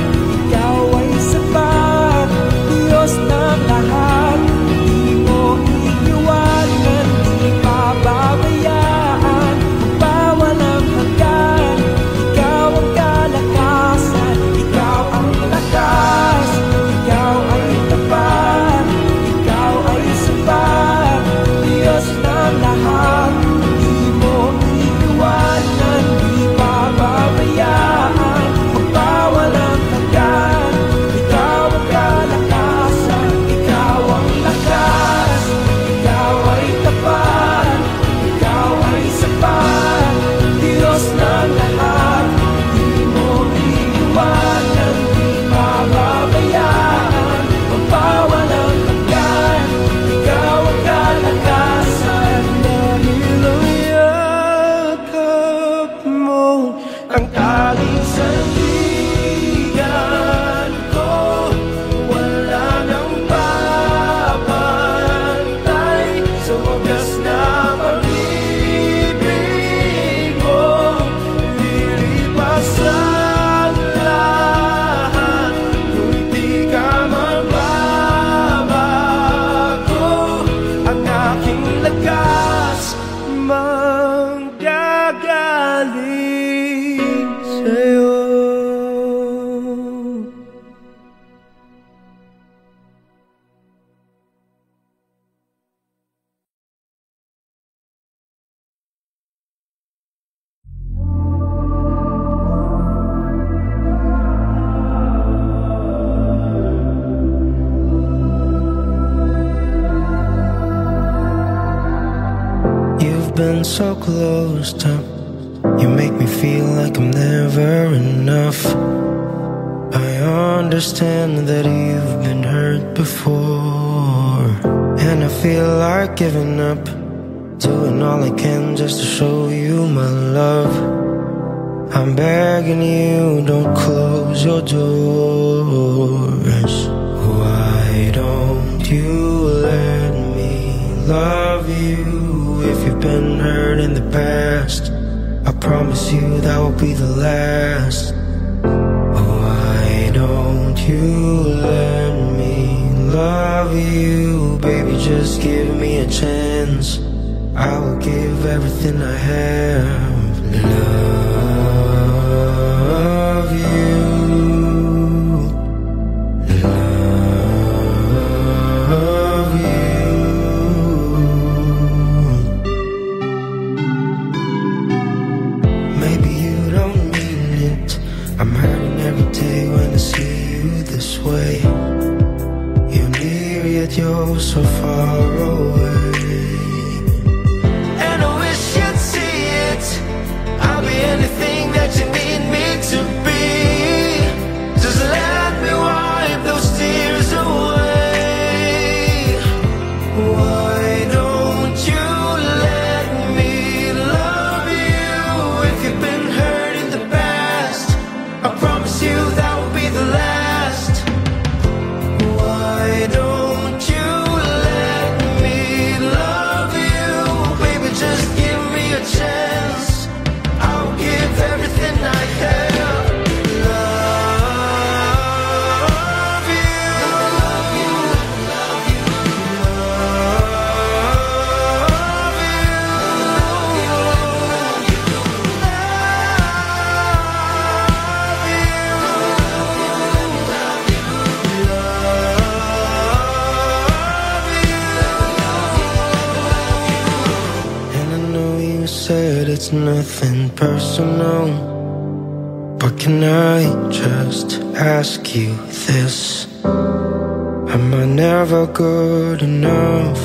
ikaw ay sapat, Diyos ng lahat. Di mo iiwanan, di pababayaan, magpawalang hanggan. Ikaw ang kalakasan, ikaw ang lakas, ikaw ay tapat, ikaw ay sapat, Diyos ng lahat. Di mo iiwanan, di pababayaan, magpawalang hanggan. Ikaw ang kalakasan, ikaw ang lakas, ikaw ay tapat, ikaw ay sapat, Diyos ng lahat. Di mo iiwanan, di pababayaan, magpawalang hanggan. Ikaw ang kalakasan. Dahil ang yakap mo ang tanging sandigan ko, wala nang papantay sa wagas na pag-ibig mo. Lilipas ang lahat, ngunit di ka magbabago. Ang aking lakas manggagaling sa'yo. You've been so close to, you make me feel like I'm never enough. I understand that you've been hurt before, and I feel like giving up, doing all I can just to show you my love. I'm begging you, don't close your doors. Why don't you let me love you? If you've been hurt in the past, I promise you that will be the last. Why don't you let me love you? Baby, just give me a chance. I will give everything I have. Love you. Love you. Maybe you don't mean it. I'm hurting every day when I see you this way. You're near yet you're so far away. And I wish you'd see it. I'll be anything that you need me to be. Just let me wipe those tears away. Why don't you let me love you? If you've been hurt in the past, I promise you that will be the last. Why don't you let me love you? Baby, just give me a chance. I'll give everything I have. Love you. Love you. Love you. And I know you said it's nothing personal, but can I just ask you this? Am I never good enough?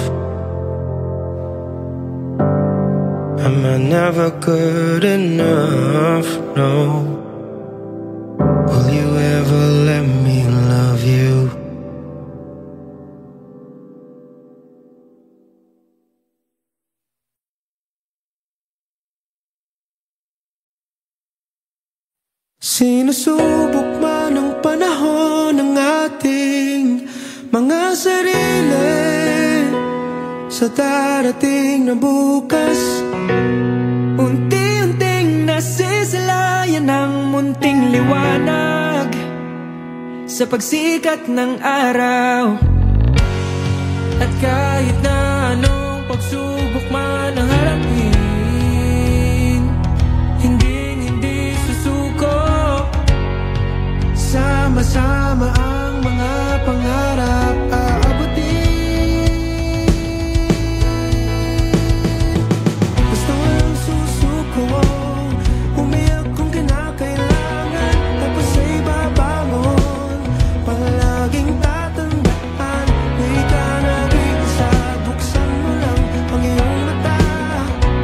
Am I never good enough? No. Will you ever let me love you? Sinusubok man ang panahon ng ating mga sarili sa darating na bukas. Unti-unting nasisilayan ng munting liwanag sa pagsikat ng araw. At kahit na anong pagsubok man ang harapin, hindi susuko. Sama-sama ang mga pangarap aabutin. Basta walang susuko, umiyak kung kinakailangan, tapos ay babangon. Palaging tatandaan, may kanag-isa. Buksan mo lang ang iyong mata,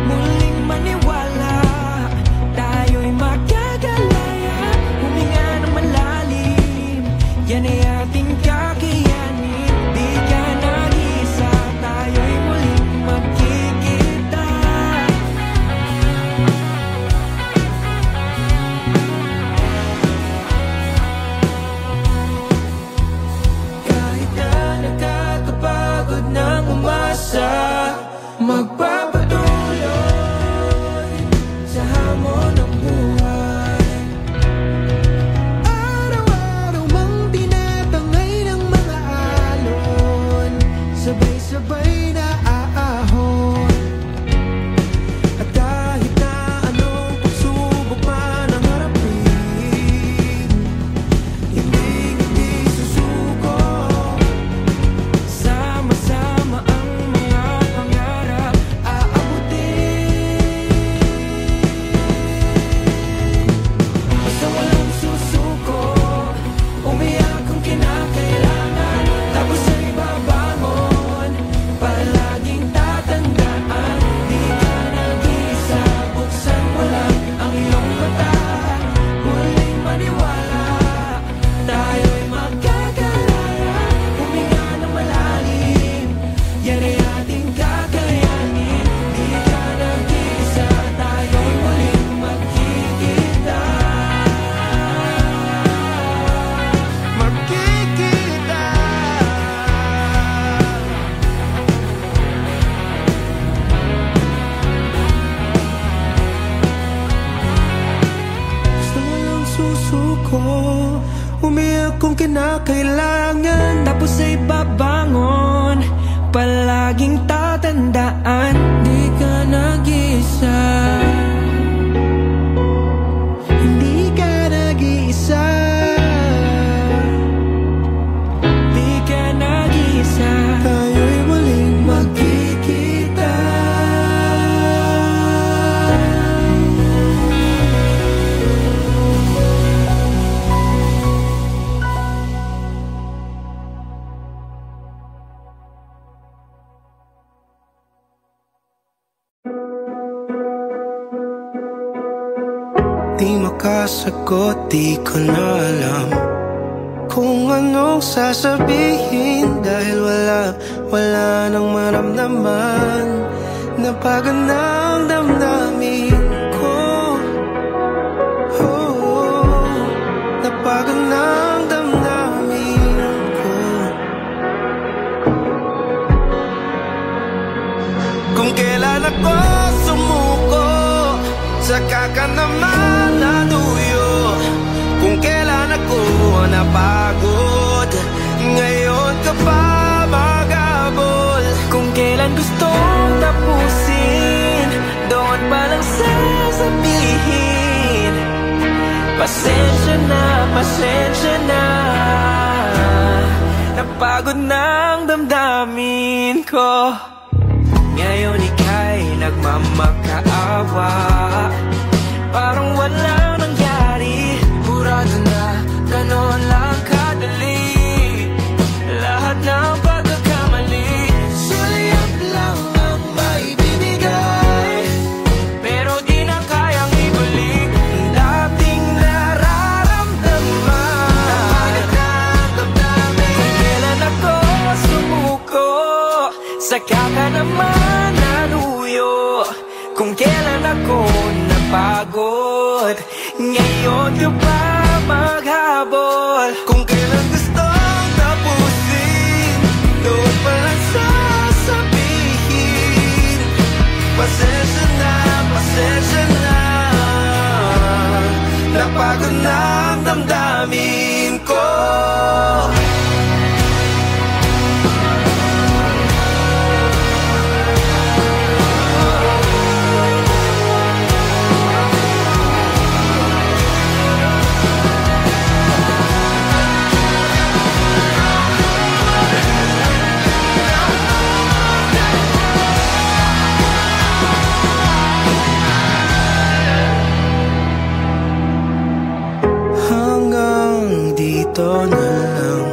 Muling maniwala, tayo'y magkagalaya. Huminga ng malalim, yan ay ating kakayanin. Di ka nag-isa, tayo'y muling magkikita. Kahit na nakakapagod ng umasa, magpapatuloy sa hamon ng buhay. araw-araw mang tinatangay ng mga alon, sabay-sabay na aahon. At kahit na anong pagsubok man ang harapin, hindi susuko. Sama-sama ang mga pangarap ika'y babangon. Palaging tatandaan, di ka nag-iisa. Hindi ka nag-iisa. Di ka nag-iisa. Tayo'y muling magkikita. Di makasagot, di ko na alam kung anong sasabihin. Dahil wala nang maramdaman. Napagan ng damdamin ko. Oh, napagan ng damdamin ko. Kung kailan ako sumuko, saka ka naman naduyo. Kung kailan ako napagod, ngayon ka pa maghabol. Kung kailan gustong tapusin, doon pa lang sasabihin. Pasensya na, pasensya na. Napagod ng damdamin ko. Ngayon ika'y nagmamakaawa. Parang walang nangyari. Burado na, ganon lang kadali. Lahat ng pagkakamali, Sulyap lang ang maibibigay, pero di na kayang ibalik ang dating nararamdaman. Kung kailan ako sumuko, saka ka naman naluyo. Kung kailan ako napagod, ngayon ka pa maghabol. kung kailan gustong tapusin, doon pa lang sasabihin. Pasensya na, pasensya na. Napagod na ang damdamin ko. Hanggang dito na lang.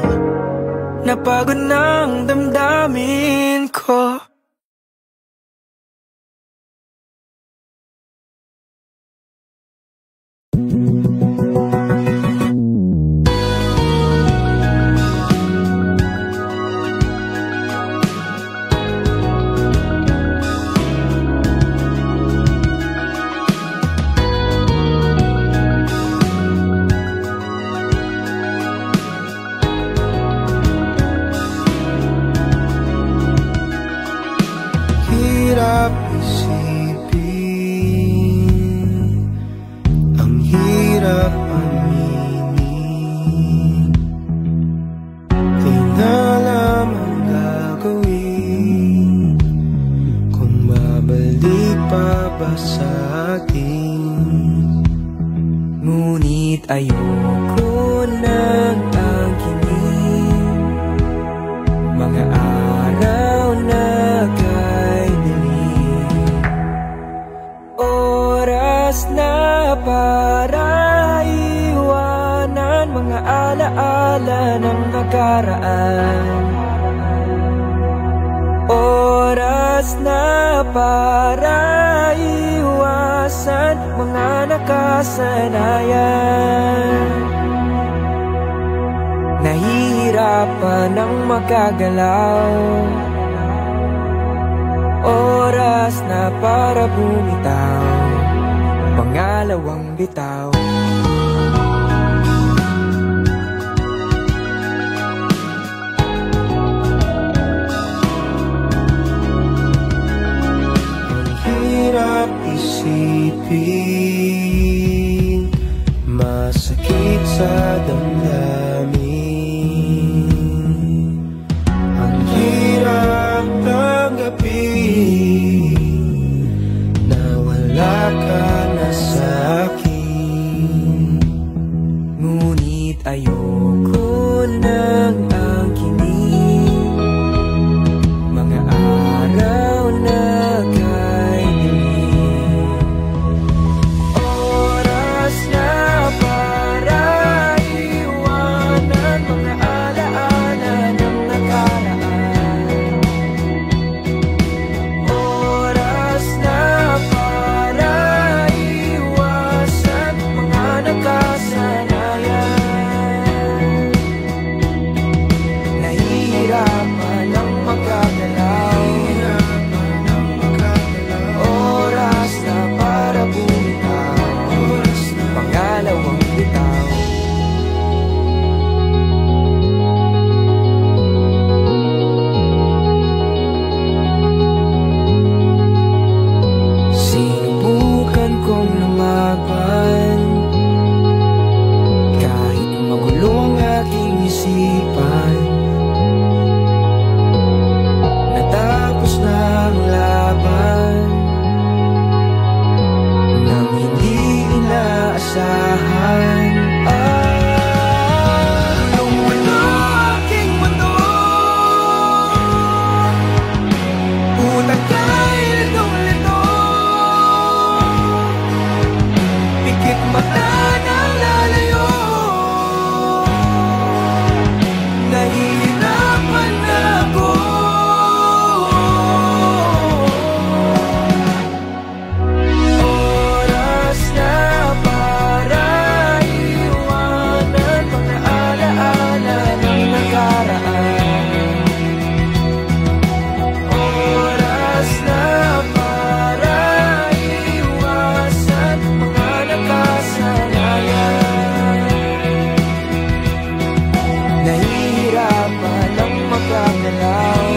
Napagod ng damdamin ko. Hirap isipin, ang hirap aminin. Di na alam ang gagawin, kung babalik pa ba sa atin. Ngunit ayoko nang tangkinin mga araw na kay dilim. Oras na para iwanan mga alaala ng nakaraan. Oras na para iwasan mga nakasanayan. Nahihirapan ng makagalaw. Oras na para bumitaw, pangalawang bitaw. Hirap isipin, masakit sa damdamin. makakalaw.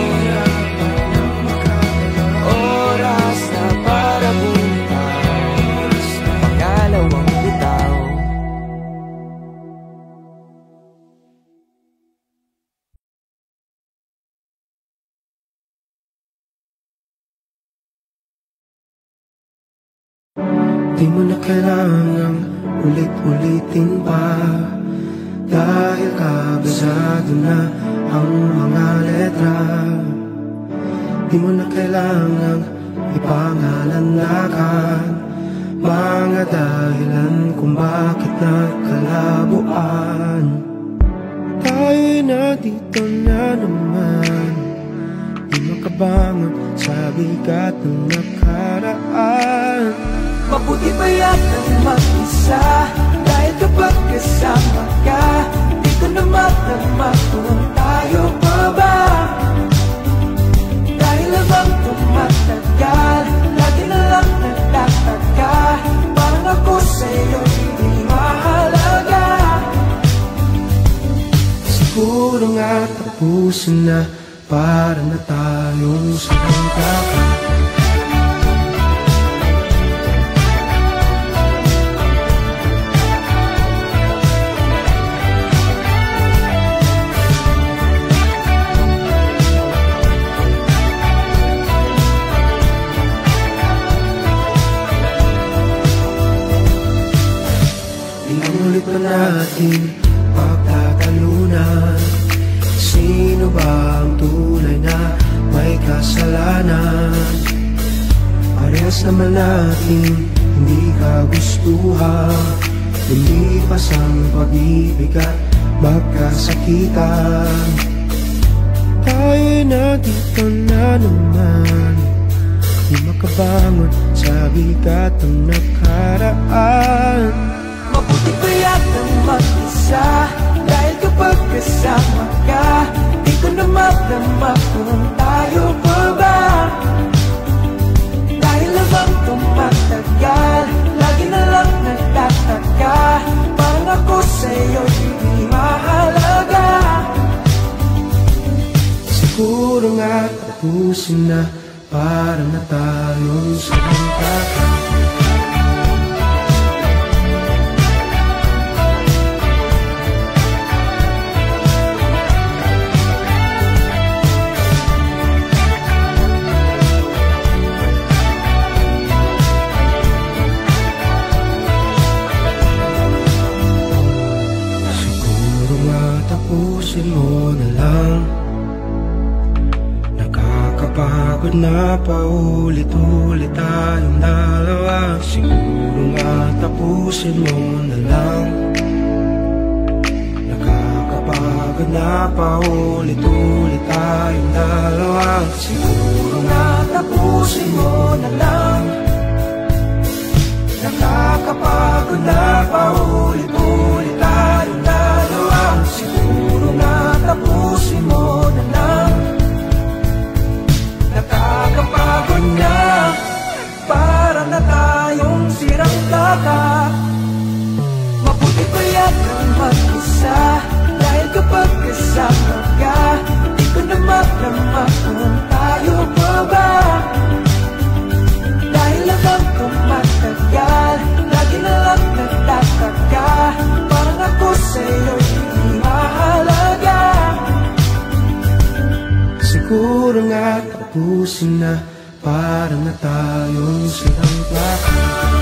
Oras na para bukas, pangalawang bitaw. Di mo na kailangang ulit-ulitin pa, dahil kabisado na ang mga letra. Di mo na kailangang ipangalanan mga dahilan kung bakit nagkalabuan. Tayo'y nandito na naman, di makabangon sa bigat ng nakaraan. Mabuti pa yatang mag-isa, dahil kapag kasama ka, di ko na magdama kung tayo pa ba. Dahil habang tumatagal, lagi na lang nagtataka, parang ako sa'yo hindi mahalaga. Siguro nga tapusin na, para na tayong sinangkakan. Inulit pa natin pagtatalunan, sino ba ang tunay na may kasalanan? Parehas naman natin hindi kagustuhan, lumipas ang pag-ibig at magkasakitan. Tayo'y nandito na naman, di makabangon sa bigat ng nakaraan. Mabuti pa yatang mag-isa, dahil kapag kasama ka, di ko na magdama kung tayo pa ba. Dahil habang tumatagal, lagi na lang nagtataka, parang ako sa'yo hindi mahalaga. Siguro nga tapusin na, para na tayong sinangkakan. Tapusin mo na lang, nakakapagod na paulit-ulit tayong dalawa. Siguro nga tapusin mo na lang, nakakapagod na paulit-ulit tayong dalawa. Siguro nga tapusin mo na lang, nakakapagod na paulit-ulit tayong dalawa. Siguro nga tapusin mo na lang, nakakapagod na, para na tayong sirang dagat. Mabuti pa yatang mag-isa, dahil kapag kasama ka, di ko na magdama kung tayo pa ba. Dahil habang tumatagal, lagi na lang nagtataka, parang ako sa'yo hindi mahalaga. Siguro nga tapusin na, para na tayong sinangkakan.